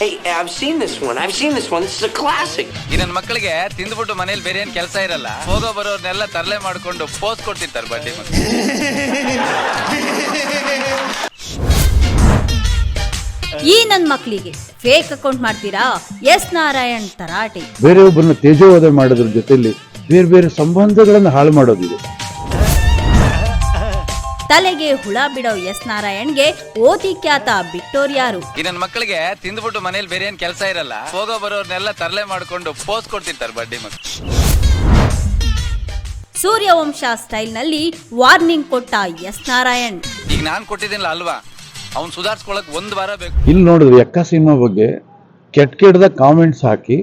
Hey, I've seen this one. This is a classic. ಈ ನನ್ನ ಮಕ್ಕಳಿಗೆ ತಿಂದ್ಬಿಟ್ಟು ಮನೇಲಿ ಬೇರೆ ಏನ್ ಕೆಲಸ ಇರಲ್ಲ, ಹೋಗೋ ಬರೋರ್ನೆಲ್ಲ ತರಲೆ ಮಾಡ್ಕೊಂಡು ಪೋಸ್ಟ್ ಕೊಡ್ತಿರ್ತಾರೆ ಬಡ್ಡಿ ಮಕ್ಕಳು. ಈ ನನ್ನ ಮಕ್ಕಳಿಗೆ ಫೇಕ್ ಅಕೌಂಟ್ ಮಾಡ್ತೀರಾ? ಎಸ್ ನಾರಾಯಣ್ ತರಾಟೆ. ಬೇರೆಯೊಬ್ಬರನ್ನ ತೇಜೋವಧೆ ಮಾಡೋದ್ರ ಜೊತೆಲಿ ಬೇರೆ ಬೇರೆ ಸಂಬಂಧಗಳನ್ನು ಹಾಳು ಮಾಡೋದಿದೆ. ತಲೆಗೆ ಹುಳ ಬಿಡೋ ಎಸ್ ನಾರಾಯಣ್ಗೆ ಓದಿ ಖ್ಯಾತ ಬಿಟ್ಟೋರ್ಯಾರು? ಈ ನನ್ನ ಮಕ್ಕಳಿಗೆ ತಿಂದ್ಬಿಟ್ಟು ಮನೇಲಿ ಬೇರೆ ಏನ್ ಕೆಲಸ ಇರಲ್ಲ, ಹೋಗೋ ಬರೋರ್ನೆಲ್ಲ ತರಲೆ ಮಾಡ್ಕೊಂಡು ಪೋಸ್ಟ್ ಕೊಡ್ತಿರ್ತಾರೆ ಬಡ್ಡಿ ಮಕ್ಕಳು. ಸೂರ್ಯವಂಶ ಸ್ಟೈಲ್ ನಲ್ಲಿ ವಾರ್ನಿಂಗ್ ಕೊಟ್ಟ ಎಸ್ ನಾರಾಯಣ್. ಈಗ ನಾನ್ ಕೊಟ್ಟಿದ್ದೀನಲ್ಲ ಅಲ್ವಾ, ಅವ್ನು ಸುಧಾರಿಸ್ಕೊಳಕ್ 1 ವಾರ ಬೇಕು. ಇಲ್ಲಿ ನೋಡಿದ್ರೆ ಎಕ್ಕ ಸಿನಿಮಾ ಬಗ್ಗೆ ಕೆಟ್ಟ ಕಾಮೆಂಟ್ಸ್ ಹಾಕಿ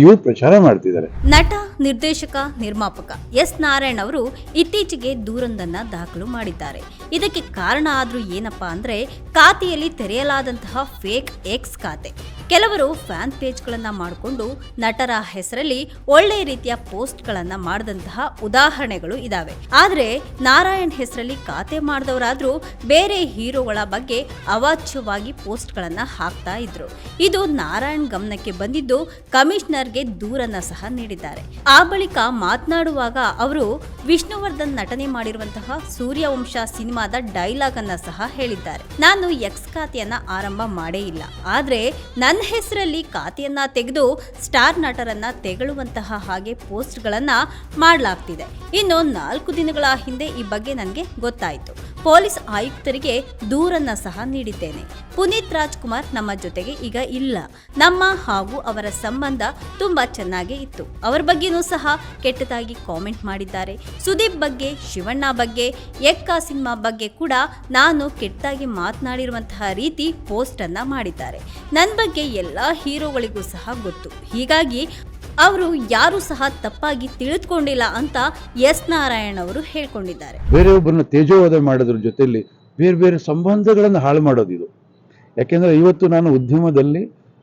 ಇವ್ರು ಪ್ರಚಾರ ಮಾಡ್ತಿದ್ದಾರೆ. ನಟ, ನಿರ್ದೇಶಕ, ನಿರ್ಮಾಪಕ ಎಸ್ ನಾರಾಯಣ್ ಅವರು ಇತ್ತೀಚೆಗೆ ದೂರೊಂದನ್ನ ದಾಖಲು ಮಾಡಿದ್ದಾರೆ. ಇದಕ್ಕೆ ಕಾರಣ ಆದ್ರೂ ಏನಪ್ಪಾ ಅಂದ್ರೆ, ಖಾತೆಯಲ್ಲಿ ತೆರೆಯಲಾದಂತಹ ಫೇಕ್ ಎಕ್ಸ್ ಖಾತೆ. ಕೆಲವರು ಫ್ಯಾನ್ ಪೇಜ್ಗಳನ್ನ ಮಾಡಿಕೊಂಡು ನಟರ ಹೆಸರಲ್ಲಿ ಒಳ್ಳೆಯ ರೀತಿಯ ಪೋಸ್ಟ್ಗಳನ್ನ ಮಾಡಿದಂತಹ ಉದಾಹರಣೆಗಳು ಇದಾವೆ. ಆದ್ರೆ ನಾರಾಯಣ್ ಹೆಸರಲ್ಲಿ ಖಾತೆ ಮಾಡಿದವರಾದ್ರೂ ಬೇರೆ ಹೀರೋಗಳ ಬಗ್ಗೆ ಅವಾಚ್ಯವಾಗಿ ಪೋಸ್ಟ್ಗಳನ್ನ ಹಾಕ್ತಾ ಇದ್ರು. ಇದು ನಾರಾಯಣ್ ಗಮನಕ್ಕೆ ಬಂದಿದ್ದು ಕಮಿಷನರ್ಗೆ ದೂರನ್ನ ಸಹ ನೀಡಿದ್ದಾರೆ. ಆ ಬಳಿಕ ಮಾತನಾಡುವಾಗ ಅವರು ವಿಷ್ಣುವರ್ಧನ್ ನಟನೆ ಮಾಡಿರುವಂತಹ ಸೂರ್ಯವಂಶ ಸಿನಿಮಾದ ಡೈಲಾಗ್ ಅನ್ನ ಸಹ ಹೇಳಿದ್ದಾರೆ. ನಾನು ಎಕ್ಸ್ ಖಾತೆಯನ್ನ ಆರಂಭ ಮಾಡೇ ಇಲ್ಲ, ಆದ್ರೆ ನನ್ನ ಹೆಸರಲ್ಲಿ ಖಾತೆಯನ್ನ ತೆಗೆದು ಸ್ಟಾರ್ ನಟರನ್ನ ತೆಗಳುವಂತಹ ಹಾಗೆ ಪೋಸ್ಟ್ ಗಳನ್ನ ಮಾಡಲಾಗ್ತಿದೆ. ಇನ್ನು 4 ದಿನಗಳ ಹಿಂದೆ ಈ ಬಗ್ಗೆ ನನಗೆ ಗೊತ್ತಾಯಿತು. ಪೊಲೀಸ್ ಆಯುಕ್ತರಿಗೆ ದೂರನ್ನ ಸಹ ನೀಡಿದ್ದೇನೆ. ಪುನೀತ್ ರಾಜ್ಕುಮಾರ್ ನಮ್ಮ ಜೊತೆಗೆ ಈಗ ಇಲ್ಲ. ನಮ್ಮ ಹಾಗೂ ಅವರ ಸಂಬಂಧ ತುಂಬಾ ಚೆನ್ನಾಗೇ ಇತ್ತು. ಅವರ ಬಗ್ಗೆನೂ ಸಹ ಕೆಟ್ಟದಾಗಿ ಕಾಮೆಂಟ್ ಮಾಡಿದ್ದಾರೆ. ಸುದೀಪ್ ಬಗ್ಗೆ, ಶಿವಣ್ಣ ಬಗ್ಗೆ, ಎಕ್ಕ ಸಿನಿಮಾ ಬಗ್ಗೆ ಕೂಡ ನಾನು ಕೆಟ್ಟದಾಗಿ ಮಾತನಾಡಿರುವಂತಹ ರೀತಿ ಪೋಸ್ಟ್ ಅನ್ನ ಮಾಡಿದ್ದಾರೆ. ನನ್ನ ಬಗ್ಗೆ ಎಲ್ಲಾ ಹೀರೋಗಳಿಗೂ ಸಹ ಗೊತ್ತು. ಹೀಗಾಗಿ ಅವರು ಯಾರು ಸಹ ತಪ್ಪಾಗಿ ತಿಳಿದುಕೊಂಡಿಲ್ಲ ಅಂತ ಎಸ್ ನಾರಾಯಣ್ ಅವರು ಹೇಳ್ಕೊಂಡಿದ್ದಾರೆ. ಬೇರೆಯೊಬ್ಬರನ್ನ ತೇಜೋವಧೆ ಮಾಡೋದ್ರ ಜೊತೆಲಿ ಬೇರೆ ಬೇರೆ ಸಂಬಂಧಗಳನ್ನು ಹಾಳು ಮಾಡೋದಿದು. ಯಾಕೆಂದ್ರೆ ಇವತ್ತು ನಾನು ಉದ್ಯಮದಲ್ಲಿ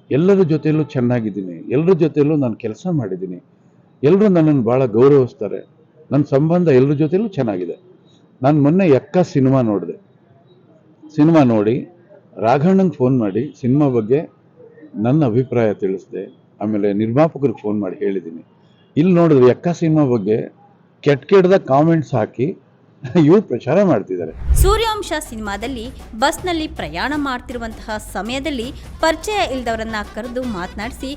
ಎಲ್ಲರ ಜೊತೆಯಲ್ಲೂ ಚೆನ್ನಾಗಿದ್ದೀನಿ, ಎಲ್ಲರ ಜೊತೆಯಲ್ಲೂ ನಾನು ಕೆಲಸ ಮಾಡಿದ್ದೀನಿ, ಎಲ್ಲರೂ ನನ್ನನ್ನು ಭಾಳ ಗೌರವಿಸ್ತಾರೆ, ನನ್ನ ಸಂಬಂಧ ಎಲ್ಲರ ಜೊತೆಯಲ್ಲೂ ಚೆನ್ನಾಗಿದೆ. ನಾನು ಮೊನ್ನೆ ಎಕ್ಕ ಸಿನಿಮಾ ನೋಡಿದೆ. ಸಿನಿಮಾ ನೋಡಿ ರಾಘಣ್ಣಂಗೆ ಫೋನ್ ಮಾಡಿ ಸಿನಿಮಾ ಬಗ್ಗೆ ನನ್ನ ಅಭಿಪ್ರಾಯ ತಿಳಿಸಿದೆ. ಆಮೇಲೆ ನಿರ್ಮಾಪಕರಿಗೆ ಫೋನ್ ಮಾಡಿ ಹೇಳಿದ್ದೀನಿ. ಇಲ್ಲಿ ನೋಡಿದ್ರೆ ಎಕ್ಕ ಸಿನಿಮಾ ಬಗ್ಗೆ ಕೆಟ್ಟ ಕಾಮೆಂಟ್ಸ್ ಹಾಕಿ ಇವ್ರು ಪ್ರಚಾರ ಮಾಡ್ತಿದ್ದಾರೆ. ಸೂರ್ಯವಂಶ ಸಿನಿಮಾದಲ್ಲಿ ಬಸ್ನಲ್ಲಿ ಪ್ರಯಾಣ ಮಾಡ್ತಿರುವಂತಹ ಸಮಯದಲ್ಲಿ ಪರಿಚಯ ಇಲ್ದವರನ್ನ ಕರೆದು ಮಾತನಾಡಿಸಿ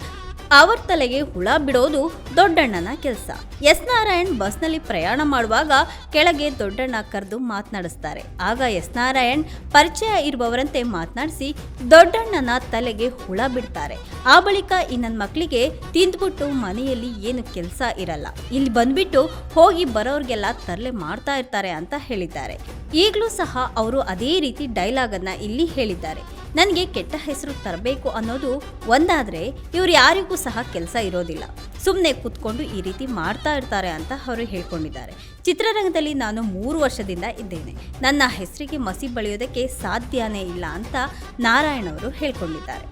ಅವರ ತಲೆಗೆ ಹುಳ ಬಿಡೋದು ದೊಡ್ಡಣ್ಣನ ಕೆಲಸ. ಎಸ್ ನಾರಾಯಣ್ ಬಸ್ನಲ್ಲಿ ಪ್ರಯಾಣ ಮಾಡುವಾಗ ಕೆಳಗೆ ದೊಡ್ಡಣ್ಣ ಕರೆದು ಮಾತನಾಡಿಸ್ತಾರೆ. ಆಗ ಎಸ್ ನಾರಾಯಣ್ ಪರಿಚಯ ಇರುವವರಂತೆ ಮಾತನಾಡಿಸಿ ದೊಡ್ಡಣ್ಣನ ತಲೆಗೆ ಹುಳ ಬಿಡ್ತಾರೆ. ಆ ಬಳಿಕ ಈ ನನ್ನ ಮಕ್ಕಳಿಗೆ ತಿಂದ್ಬಿಟ್ಟು ಮನೆಯಲ್ಲಿ ಏನು ಕೆಲಸ ಇರಲ್ಲ, ಇಲ್ಲಿ ಬಂದ್ಬಿಟ್ಟು ಹೋಗಿ ಬರೋರ್ಗೆಲ್ಲ ತರಲೆ ಮಾಡ್ತಾ ಇರ್ತಾರೆ ಅಂತ ಹೇಳಿದ್ದಾರೆ. ಈಗಲೂ ಸಹ ಅವರು ಅದೇ ರೀತಿ ಡೈಲಾಗ್ ಅನ್ನ ಇಲ್ಲಿ ಹೇಳಿದ್ದಾರೆ. ನನಗೆ ಕೆಟ್ಟ ಹೆಸರು ತರಬೇಕು ಅನ್ನೋದು ಒಂದಾದ್ರೆ ಇವ್ರು ಯಾರಿಗೂ ಸಹ ಕೆಲಸ ಇರೋದಿಲ್ಲ, ಸುಮ್ಮನೆ ಕೂತ್ಕೊಂಡು ಈ ರೀತಿ ಮಾಡ್ತಾ ಇರ್ತಾರೆ ಅಂತ ಅವರು ಹೇಳ್ಕೊಂಡಿದ್ದಾರೆ. ಚಿತ್ರರಂಗದಲ್ಲಿ ನಾನು 3 ವರ್ಷದಿಂದ ಇದ್ದೇನೆ, ನನ್ನ ಹೆಸರಿಗೆ ಮಸಿ ಬಳಿಯೋದಕ್ಕೆ ಸಾಧ್ಯನೇ ಇಲ್ಲ ಅಂತ ನಾರಾಯಣ್ ಅವರು ಹೇಳ್ಕೊಂಡಿದ್ದಾರೆ.